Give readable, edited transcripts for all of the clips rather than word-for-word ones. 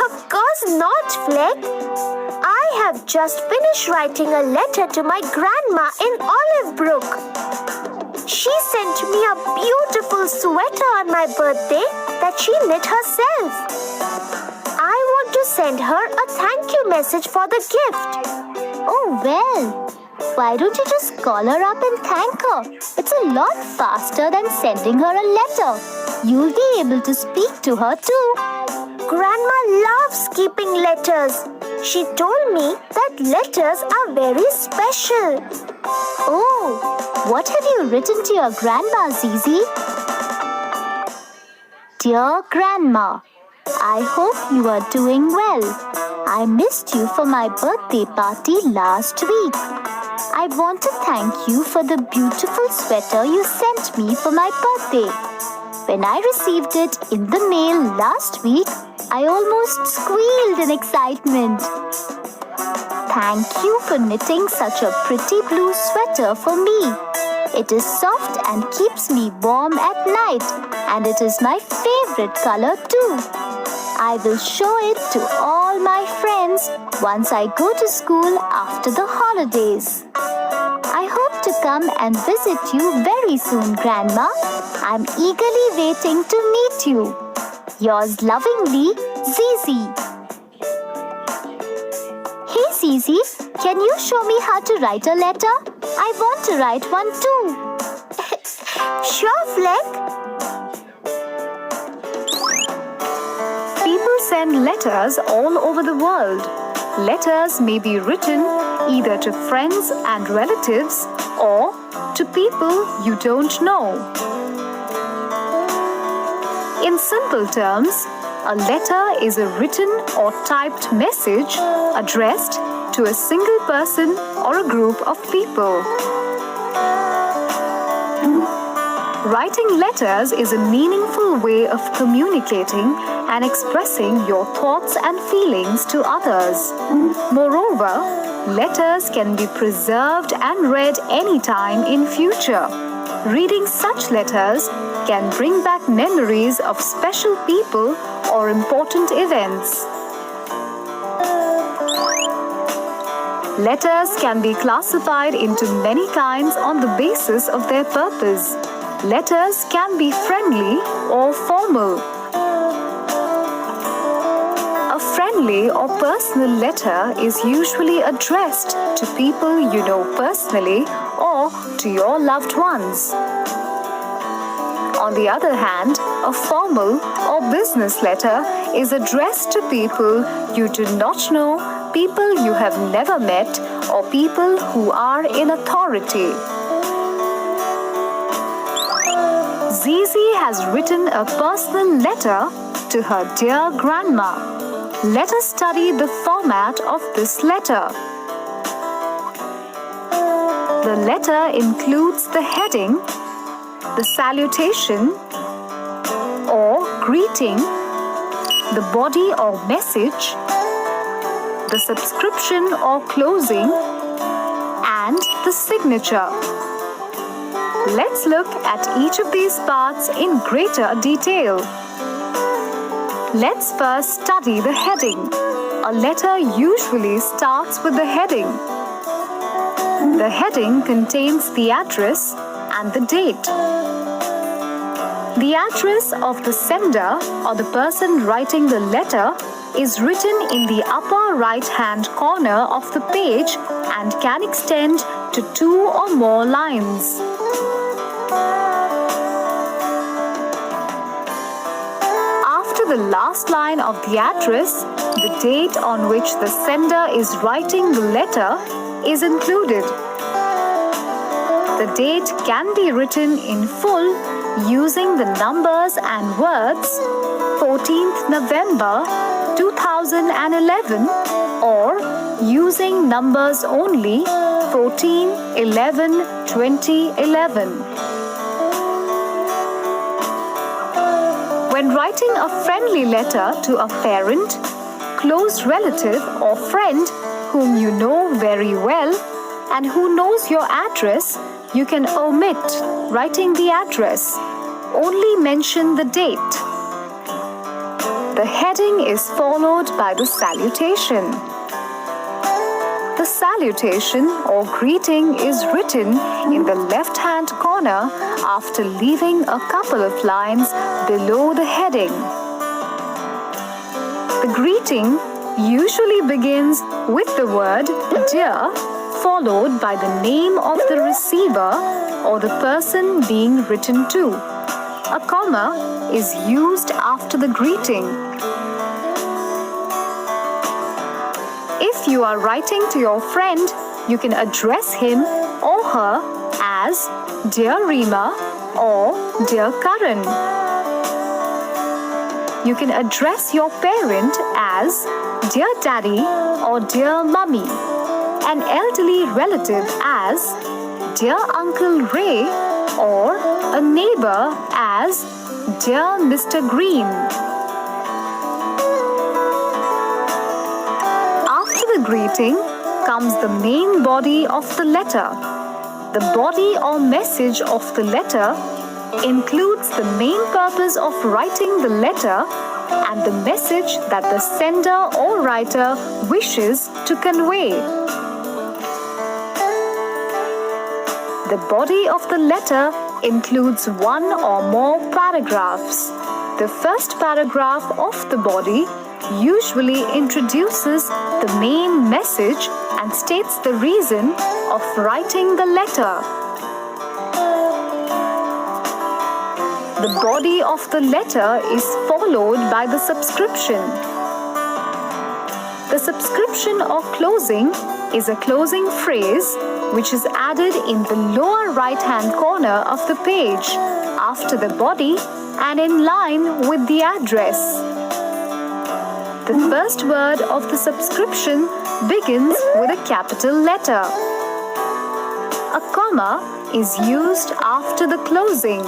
Of course not, Fleck. I have just finished writing a letter to my grandma in Olive Brook. She sent me a beautiful sweater on my birthday that she knit herself. I want to send her a thank you message for the gift. Oh, well, why don't you just call her up and thank her? It's a lot faster than sending her a letter. You'll be able to speak to her too. Grandma loves keeping letters. She told me that letters are very special. Oh, what have you written to your grandma, Zizi? Dear Grandma, I hope you are doing well. I missed you for my birthday party last week. I want to thank you for the beautiful sweater you sent me for my birthday. When I received it in the mail last week, I almost squealed in excitement. Thank you for knitting such a pretty blue sweater for me. It is soft and keeps me warm at night, and it is my favorite color too. I will show it to all my friends once I go to school after the holidays. I hope to come and visit you very soon, Grandma. I'm eagerly waiting to meet you. Yours lovingly, Zizi. Hey Zizi, can you show me how to write a letter? I want to write one too. Sure, Fleck. People send letters all over the world. Letters may be written either to friends and relatives or to people you don't know. In simple terms, a letter is a written or typed message addressed to a single person or a group of people. Writing letters is a meaningful way of communicating and expressing your thoughts and feelings to others. Moreover, letters can be preserved and read anytime in future. Reading such letters can bring back memories of special people or important events. Letters can be classified into many kinds on the basis of their purpose. Letters can be friendly or formal. A friendly or personal letter is usually addressed to people you know personally or to your loved ones. On the other hand, a formal or business letter is addressed to people you do not know, people you have never met, or people who are in authority. Zizi has written a personal letter to her dear grandma. Let us study the format of this letter. The letter includes the heading, the salutation or greeting, the body or message, the subscription or closing, and the signature. Let's look at each of these parts in greater detail. Let's first study the heading. A letter usually starts with the heading. The heading contains the address and the date. The address of the sender or the person writing the letter is written in the upper right-hand corner of the page and can extend to 2 or more lines. After the last line of the address, the date on which the sender is writing the letter is included. The date can be written in full using the numbers and words 14th November 2011 or using numbers only 14/11/2011. When writing a friendly letter to a parent, close relative or friend whom you know very well and who knows your address, you can omit writing the address. Only mention the date. The heading is followed by the salutation. The salutation or greeting is written in the left-hand corner after leaving a couple of lines below the heading. The greeting usually begins with the word dear, followed by the name of the receiver or the person being written to. A comma is used after the greeting. If you are writing to your friend, you can address him or her as Dear Rima or Dear Karan. You can address your parent as Dear Daddy or Dear Mummy, an elderly relative as Dear Uncle Ray, or a neighbor as Dear Mr. Green. After the greeting comes the main body of the letter. The body or message of the letter includes the main purpose of writing the letter and the message that the sender or writer wishes to convey. The body of the letter includes one or more paragraphs. The first paragraph of the body usually introduces the main message and states the reason of writing the letter. The body of the letter is followed by the subscription. The subscription or closing is a closing phrase which is added in the lower right-hand corner of the page after the body and in line with the address. The first word of the subscription begins with a capital letter. A comma is used after the closing.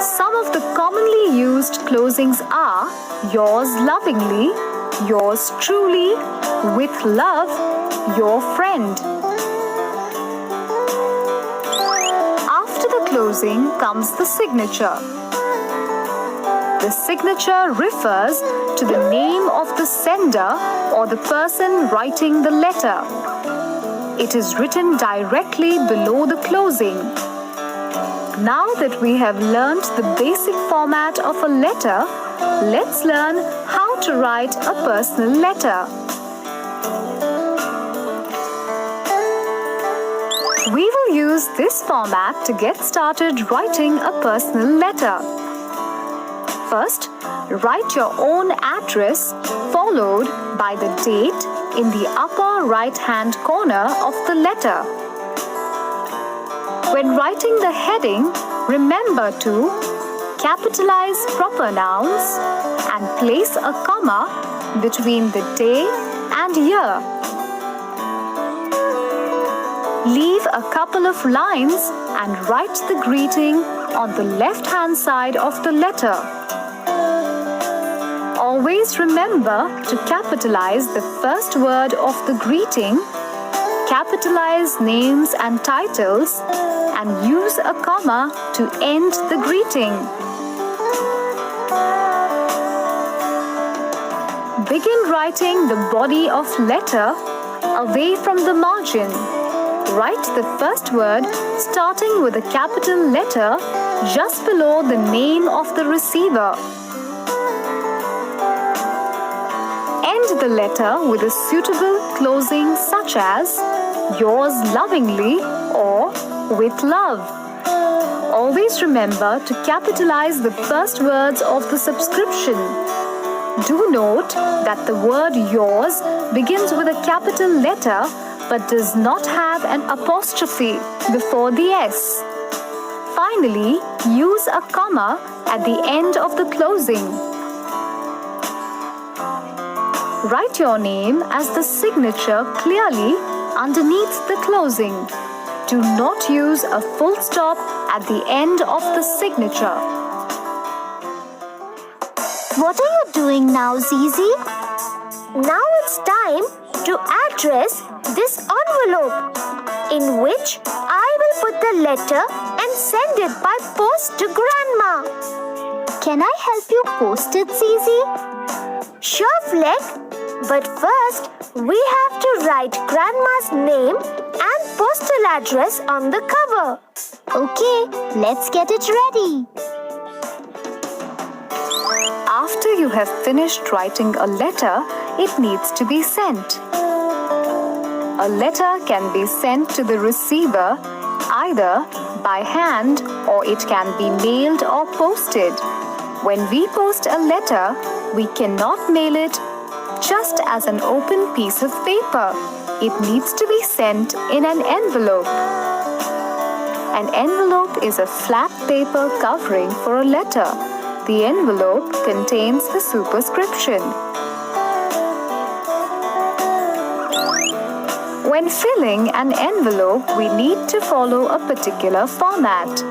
Some of the commonly used closings are yours lovingly, yours truly, with love, your friend. After the closing comes the signature. The signature refers to the name of the sender or the person writing the letter. It is written directly below the closing. Now that we have learned the basic format of a letter, let's learn how to write a personal letter. We will use this format to get started writing a personal letter. First, write your own address followed by the date in the upper right-hand corner of the letter. When writing the heading, remember to capitalize proper nouns and place a comma between the day and year. Leave a couple of lines and write the greeting on the left-hand side of the letter. Always remember to capitalize the first word of the greeting, capitalize names and titles, and use a comma to end the greeting. Begin writing the body of letter away from the margin. Write the first word starting with a capital letter just below the name of the receiver. End the letter with a suitable closing such as yours lovingly or with love. Always remember to capitalize the first words of the subscription. Do note that the word yours begins with a capital letter but does not have an apostrophe before the S. Finally, use a comma at the end of the closing. Write your name as the signature clearly underneath the closing. Do not use a full stop at the end of the signature. What are you doing now, Zizi? Now it's time to address this envelope in which I will put the letter and send it by post to Grandma. Can I help you post it, Zizi? Sure, Fleck. But first, we have to write Grandma's name and postal address on the cover. Okay, let's get it ready. After you have finished writing a letter, it needs to be sent. A letter can be sent to the receiver either by hand or it can be mailed or posted. When we post a letter, we cannot mail it just as an open piece of paper. It needs to be sent in an envelope. An envelope is a flat paper covering for a letter. The envelope contains the superscription. When filling an envelope, we need to follow a particular format.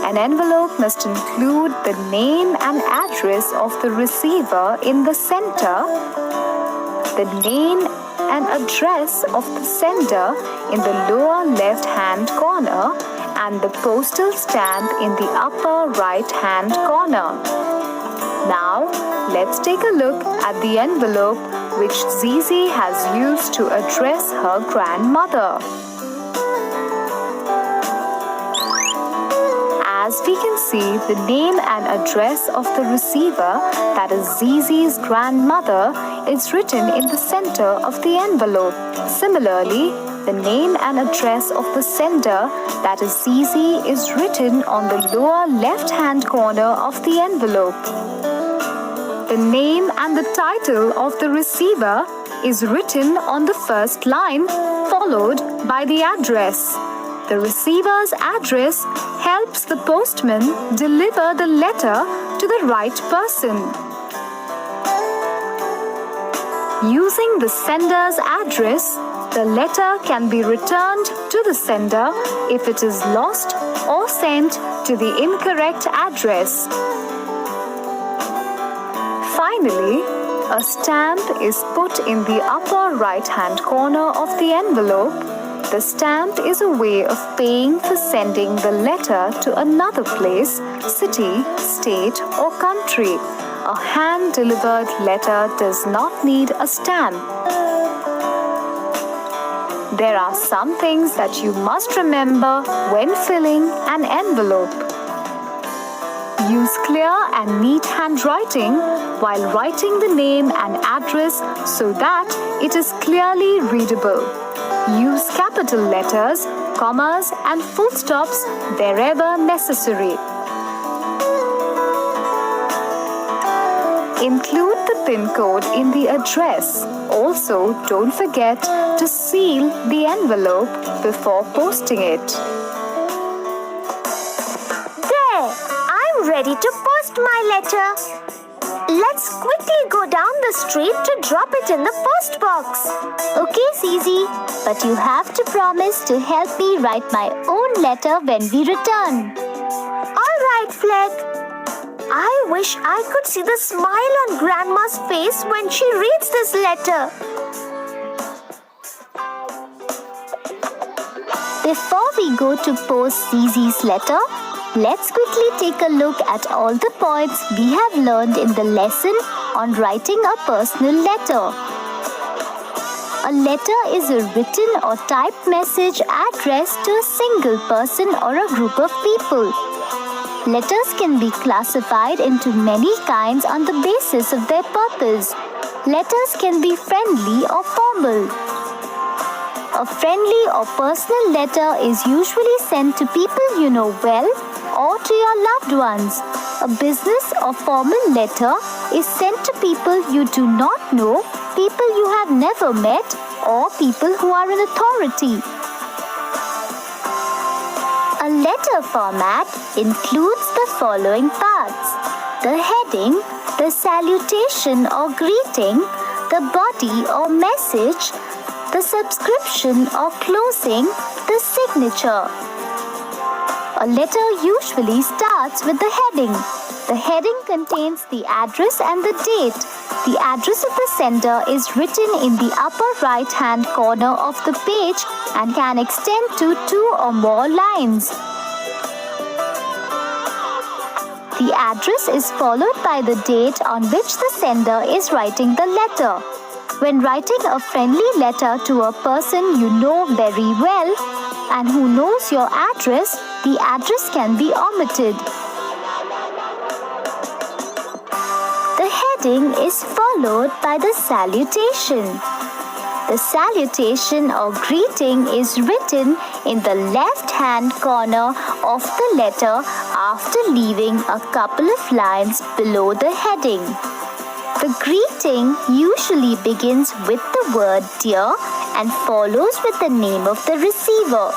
An envelope must include the name and address of the receiver in the center, the name and address of the sender in the lower left-hand corner, and the postal stamp in the upper right-hand corner. Now, let's take a look at the envelope which Zizi has used to address her grandmother. As we can see, the name and address of the receiver, that is Zizi's grandmother, is written in the center of the envelope. Similarly, the name and address of the sender, that is Zizi, is written on the lower left-hand corner of the envelope. The name and the title of the receiver is written on the first line, followed by the address. The receiver's address helps the postman deliver the letter to the right person. Using the sender's address, the letter can be returned to the sender if it is lost or sent to the incorrect address. Finally, a stamp is put in the upper right-hand corner of the envelope. The stamp is a way of paying for sending the letter to another place, city, state, or country. A hand-delivered letter does not need a stamp. There are some things that you must remember when filling an envelope. Use clear and neat handwriting while writing the name and address so that it is clearly readable. Use capital letters, commas, and full stops wherever necessary. Include the PIN code in the address. Also, don't forget to seal the envelope before posting it. There! I'm ready to post my letter. Let's quickly go down the street to drop it in the post box. Okay, Zizi, but you have to promise to help me write my own letter when we return. All right, Fleck. I wish I could see the smile on Grandma's face when she reads this letter. Before we go to post Zizi's letter, let's quickly take a look at all the points we have learned in the lesson on writing a personal letter. A letter is a written or typed message addressed to a single person or a group of people. Letters can be classified into many kinds on the basis of their purpose. Letters can be friendly or formal. A friendly or personal letter is usually sent to people you know well or to your loved ones. A business or formal letter is sent to people you do not know, people you have never met, or people who are in authority. A letter format includes the following parts: the heading, the salutation or greeting, the body or message, the subscription or closing, the signature. A letter usually starts with the heading. The heading contains the address and the date. The address of the sender is written in the upper right-hand corner of the page and can extend to 2 or more lines. The The address is followed by the date on which the sender is writing the letter. When writing a friendly letter to a person you know very well and who knows your address, the address can be omitted. The heading is followed by the salutation. The salutation or greeting is written in the left-hand corner of the letter after leaving a couple of lines below the heading. The greeting usually begins with the word dear and follows with the name of the receiver.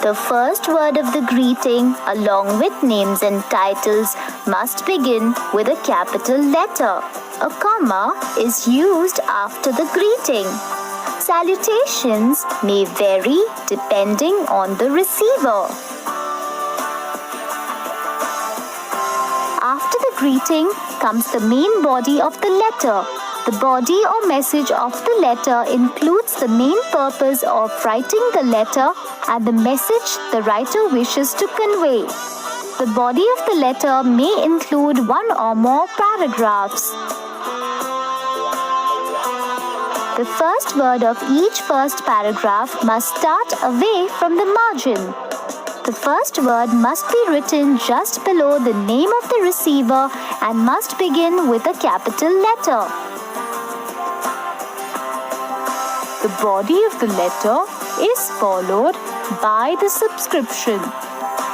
The first word of the greeting, along with names and titles, must begin with a capital letter. A comma is used after the greeting. Salutations may vary depending on the receiver. After the greeting comes the main body of the letter. The body or message of the letter includes the main purpose of writing the letter and the message the writer wishes to convey. The body of the letter may include one or more paragraphs. The first word of each first paragraph must start away from the margin. The first word must be written just below the name of the receiver and must begin with a capital letter. The body of the letter is followed by the subscription.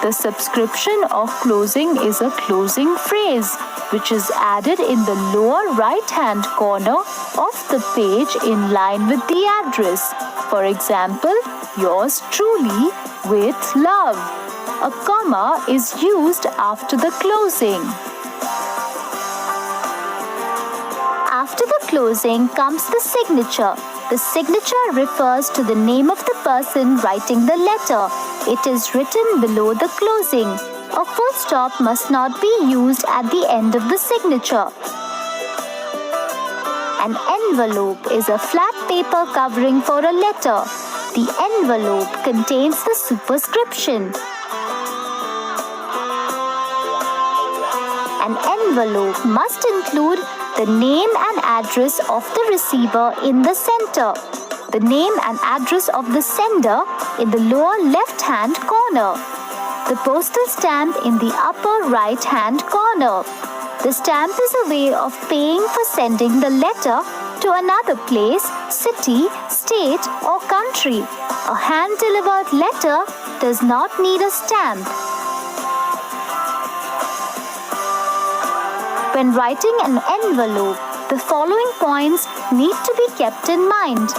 The subscription or closing is a closing phrase which is added in the lower right-hand corner of the page in line with the address. For example, yours truly with love. A comma is used after the closing. After the closing comes the signature. The signature refers to the name of the person writing the letter. It is written below the closing. A full stop must not be used at the end of the signature. An envelope is a flat paper covering for a letter. The envelope contains the superscription. An envelope must include the name and address of the receiver in the center. The name and address of the sender in the lower left-hand corner. The postal stamp in the upper right-hand corner. The stamp is a way of paying for sending the letter to another place, city, state, or country. A hand-delivered letter does not need a stamp. When writing an envelope, the following points need to be kept in mind.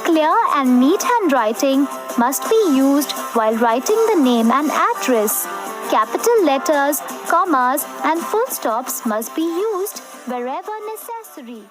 Clear and neat handwriting must be used while writing the name and address. Capital letters, commas, and full stops must be used wherever necessary.